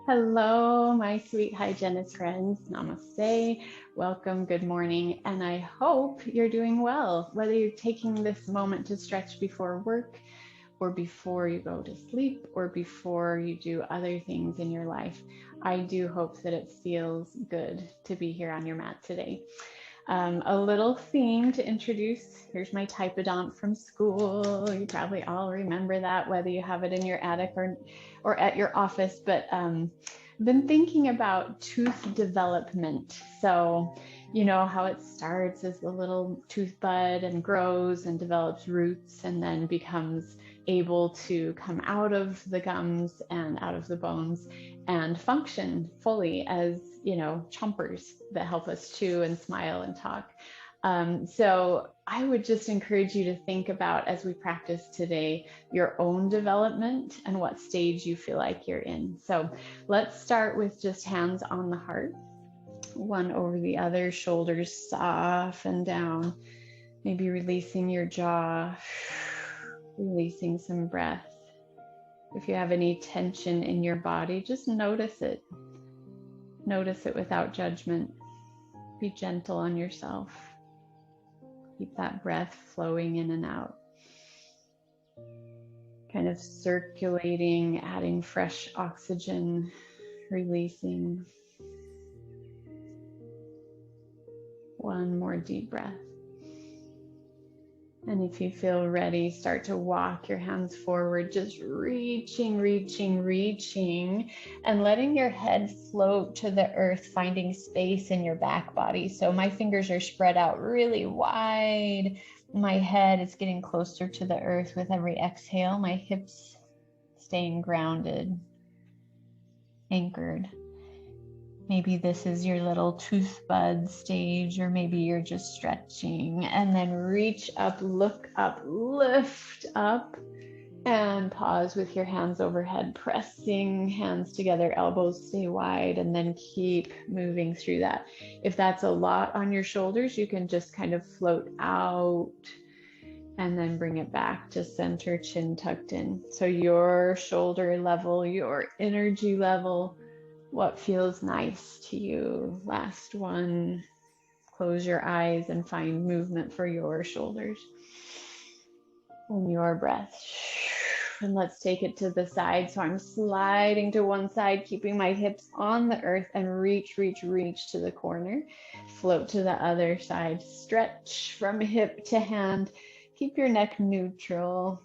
Hello, my sweet hygienist friends. Namaste. Welcome. Good morning. And I hope you're doing well, whether you're taking this moment to stretch before work or before you go to sleep or before you do other things in your life. I do hope that it feels good to be here on your mat today. A little theme to introduce. Here's my typodont from school. You probably all remember that, whether you have it in your attic or at your office. But I've been thinking about tooth development. So you know how it starts as the little tooth bud and grows and develops roots and then becomes able to come out of the gums and out of the bones and function fully as, chompers that help us chew and smile and talk. So I would just encourage you to think about, as we practice today, your own development and what stage you feel like you're in. So let's start with just hands on the heart, one over the other, shoulders soften down, maybe releasing your jaw, releasing some breath. If you have any tension in your body, just notice it. Notice it without judgment. Be gentle on yourself. Keep that breath flowing in and out. Kind of circulating, adding fresh oxygen, releasing. One more deep breath. And if you feel ready, start to walk your hands forward, just reaching, and letting your head float to the earth, finding space in your back body. So my fingers are spread out really wide. My head is getting closer to the earth with every exhale. My hips staying grounded, anchored. Maybe this is your little tooth bud stage, or maybe you're just stretching. And then reach up, look up, lift up, and pause with your hands overhead, pressing hands together, elbows stay wide, and then keep moving through that. If that's a lot on your shoulders, you can just kind of float out and then bring it back to center, chin tucked in. So your shoulder level, your energy level, what feels nice to you. Last one. Close your eyes and find movement for your shoulders and your breath. And let's take it to the side. So I'm sliding to one side, keeping my hips on the earth, and reach to the corner. Float to the other side. Stretch from hip to hand. Keep your neck neutral.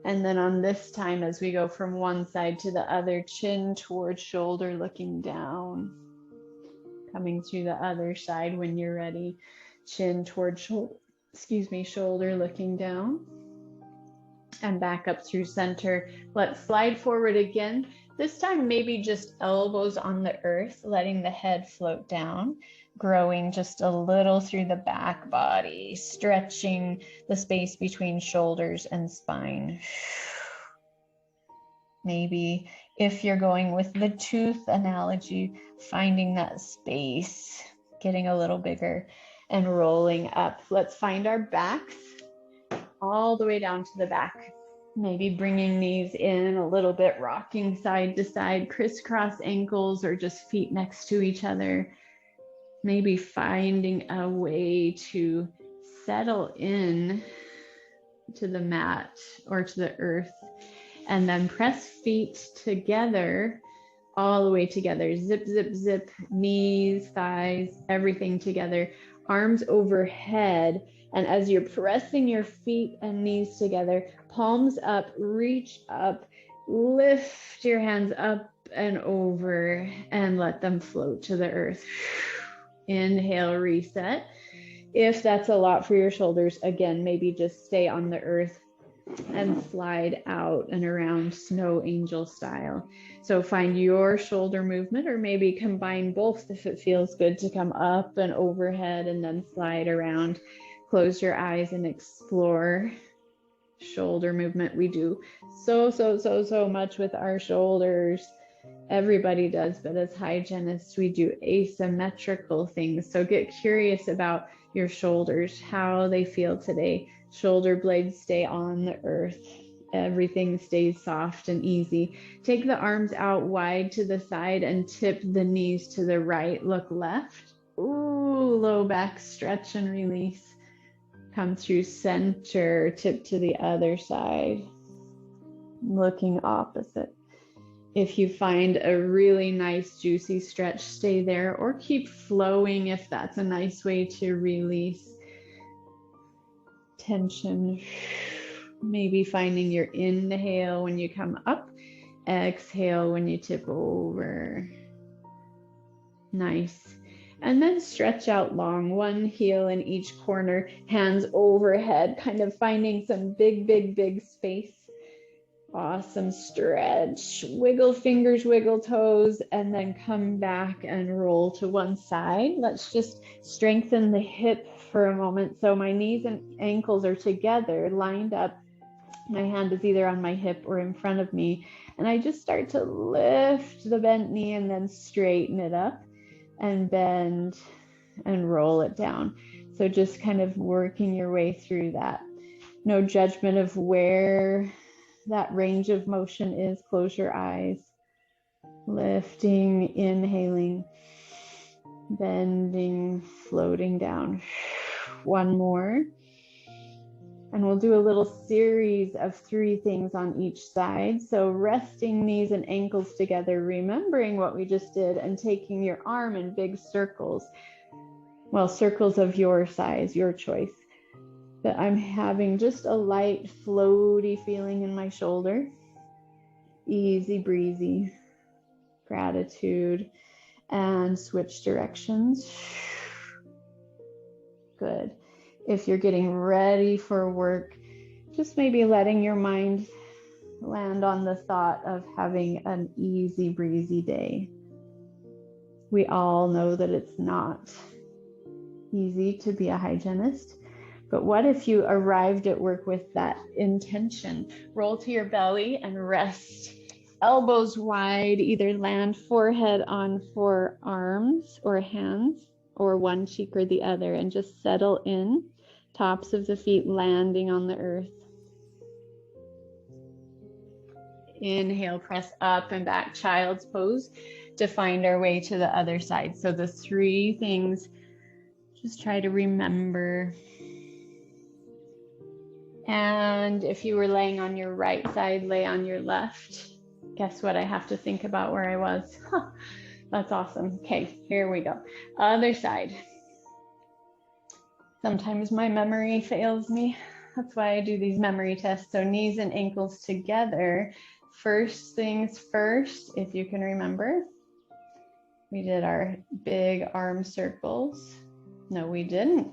And then on this time, as we go from one side to the other, chin towards shoulder, looking down. Coming through the other side when you're ready. Chin towards shoulder, looking down. And back up through center. Let's slide forward again. This time, maybe just elbows on the earth, letting the head float down. Growing just a little through the back body, stretching the space between shoulders and spine. Maybe if you're going with the tooth analogy, finding that space, getting a little bigger and rolling up. Let's find our backs all the way down to the back. Maybe bringing knees in a little bit, rocking side to side, crisscross ankles or just feet next to each other. Maybe finding a way to settle in to the mat or to the earth, and then press feet together, all the way together. Zip, zip, zip, knees, thighs, everything together, arms overhead. And as you're pressing your feet and knees together, palms up, reach up, lift your hands up and over and let them float to the earth. Inhale, reset. If that's a lot for your shoulders, again, maybe just stay on the earth and slide out and around, snow angel style. So find your shoulder movement, or maybe combine both if it feels good to come up and overhead and then slide around. Close your eyes and explore shoulder movement. We do so much with our shoulders. Everybody does, but as hygienists, we do asymmetrical things. So get curious about your shoulders, how they feel today. Shoulder blades stay on the earth everything stays soft and easy. Take the arms out wide to the side and tip the knees to the right. Look left. Ooh, low back stretch and release. Come through center, tip to the other side. Looking opposite. If you find a really nice juicy stretch, stay there or keep flowing if that's a nice way to release tension. Maybe finding your inhale when you come up, exhale when you tip over. Nice. And then stretch out long, one heel in each corner, hands overhead, kind of finding some big space. Awesome stretch. Wiggle fingers, wiggle toes, and then come back and roll to one side. Let's just strengthen the hip for a moment. So my knees and ankles are together, lined up. My hand is either on my hip or in front of me. And I just start to lift the bent knee and then straighten it up and bend and roll it down. So just kind of working your way through that. No judgment of where that range of motion is. Close your eyes. Lifting, inhaling, bending, floating down. One more. And we'll do a little series of 3 things on each side. So resting knees and ankles together, remembering what we just did, and taking your arm in big circles. Well, circles of your size, your choice. But I'm having just a light, floaty feeling in my shoulder. Easy breezy. Gratitude. And switch directions. Good. If you're getting ready for work, just maybe letting your mind land on the thought of having an easy breezy day. We all know that it's not easy to be a hygienist. But what if you arrived at work with that intention? Roll to your belly and rest. Elbows wide, either land forehead on forearms or hands, or one cheek or the other, and just settle in. Tops of the feet landing on the earth. Inhale, press up and back, child's pose, to find our way to the other side. So the 3 things, just try to remember. And if you were laying on your right side, lay on your left. Guess what? I have to think about where I was. That's awesome. Okay, here we go. Other side. Sometimes my memory fails me. That's why I do these memory tests. So knees and ankles together. First things first, if you can remember. We did our big arm circles. No, we didn't.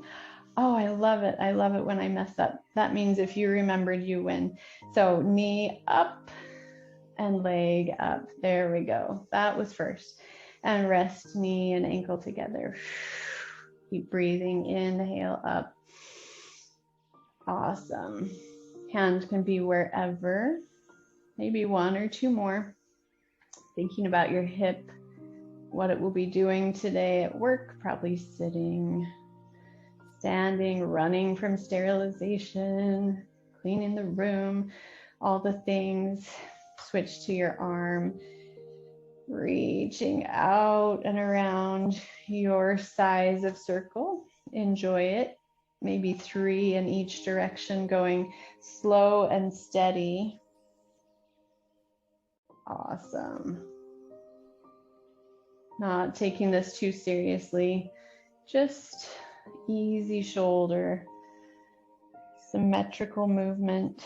Oh, I love it. I love it when I mess up. That means if you remembered, you win. So knee up and leg up. There we go. That was first. And rest knee and ankle together. Keep breathing. Inhale up. Awesome. Hand can be wherever. Maybe 1 or 2 more. Thinking about your hip, what it will be doing today at work, probably sitting, standing, running from sterilization, cleaning the room, all the things. Switch to your arm, reaching out and around your size of circle. Enjoy it. Maybe 3 in each direction, going slow and steady. Awesome. Not taking this too seriously, just easy shoulder, symmetrical movement,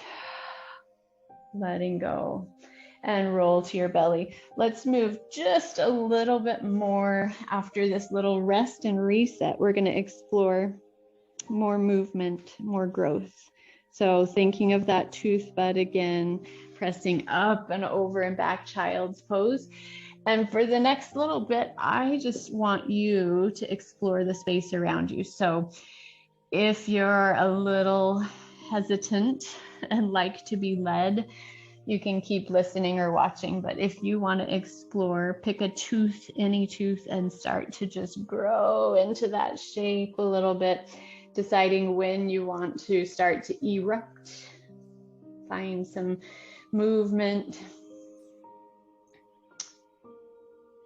letting go, and roll to your belly. Let's move just a little bit more after this little rest and reset. We're going to explore more movement, more growth. So thinking of that tooth bud again, pressing up and over and back, child's pose. And for the next little bit, I just want you to explore the space around you. So if you're a little hesitant and like to be led, you can keep listening or watching. But if you want to explore, pick a tooth, any tooth, and start to just grow into that shape a little bit, deciding when you want to start to erupt. Find some movement.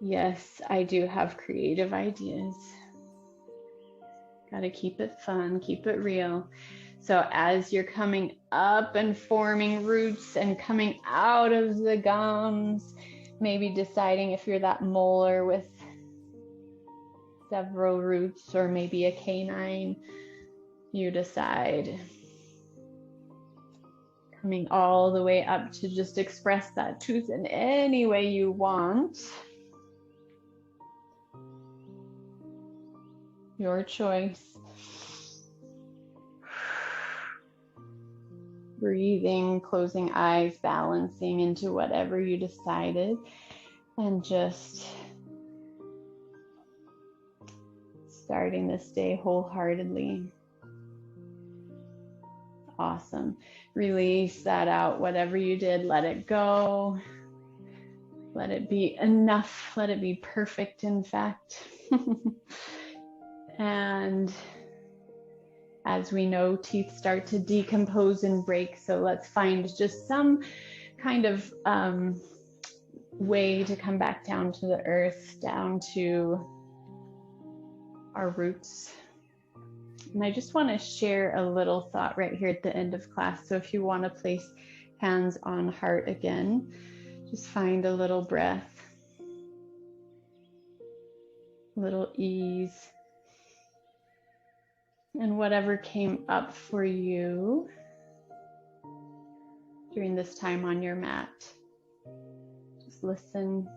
Yes, I do have creative ideas. Got to keep it fun, keep it real. So as you're coming up and forming roots and coming out of the gums, maybe deciding if you're that molar with several roots or maybe a canine, you decide. Coming all the way up to just express that tooth in any way you want. Your choice. Breathing, closing eyes, balancing into whatever you decided, and just starting this day wholeheartedly. Awesome. Release that out. Whatever you did, let it go. Let it be enough. Let it be perfect, in fact. And as we know, teeth start to decompose and break. So let's find just some kind of way to come back down to the earth, down to our roots. And I just want to share a little thought right here at the end of class. So if you want to place hands on heart again, just find a little breath, a little ease. And whatever came up for you during this time on your mat, just listen.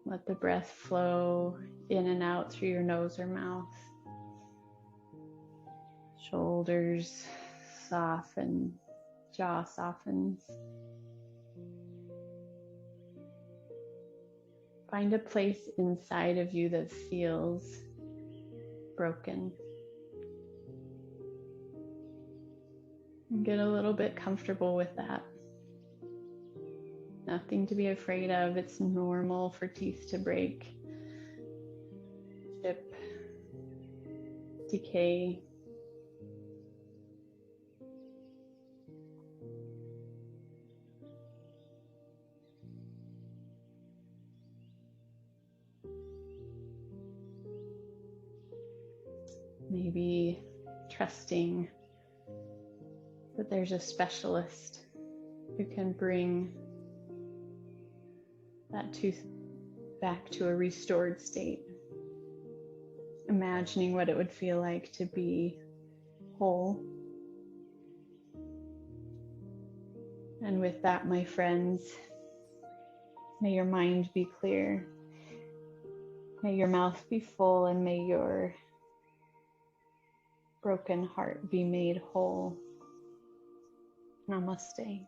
Let the breath flow in and out through your nose or mouth. Shoulders soften, jaw softens. Find a place inside of you that feels broken. And get a little bit comfortable with that. Nothing to be afraid of. It's normal for teeth to break, chip, decay. Maybe trusting that there's a specialist who can bring that tooth back to a restored state. Imagining what it would feel like to be whole. And with that, my friends, may your mind be clear. May your mouth be full, and may your broken heart be made whole. Namaste.